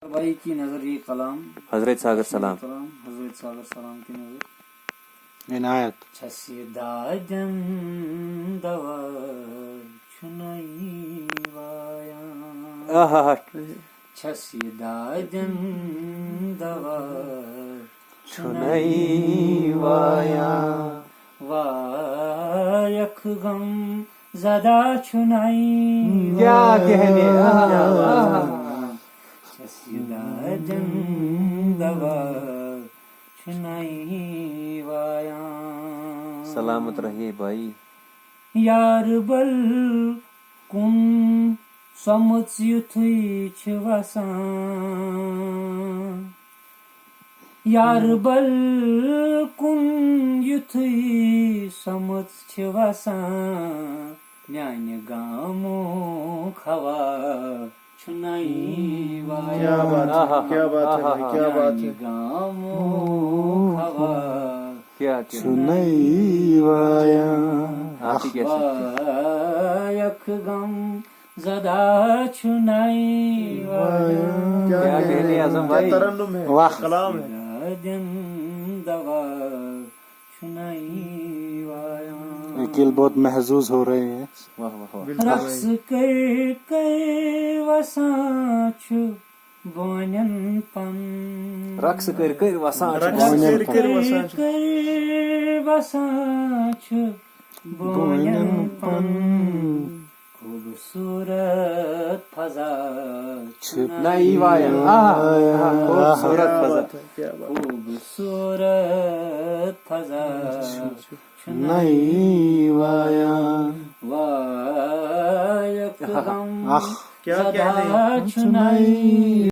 بھائی کی نظر یہ کلام حضرت ساگر سلام حضرت ساگر سلام کی نظر عنایت چھسی داجن دوا چھنائی وایا چھسی داجن دوا چھنائی وایا وایک غم زدہ چھنائی کیا کہنے داجن دوا چھنائی وایا سلامت رہیے بھائی. یار بل کن سمت یتھے چھ وسان یار بل کن یتھے سمت چھ وسان میانہ گامو کھوا چھنائی وایا کیا بات ہے کیا بات ہے گامو کھوا کیا چھنائی وایا آپ ہی کہہ سکتے ہیں. وایک غم زدہ چھنائی وایا کیا کہنے اعظم بھائی. ترنم ہے واہ کلام ہے. داجن دوا چھنائی وایا کل بہت محظوظ ہو رہے ہیں. واہ واہ واہ. رقص کر وسان چھ بونین پن رقص کر وسان چھُ رقص کر وسان چھ بونین پن خوبصورت فضا چھنائی وایا. خوبصورت فضا. خوبصورت فضا چھنائی وایا وایک غم کیا زدہ چھنائی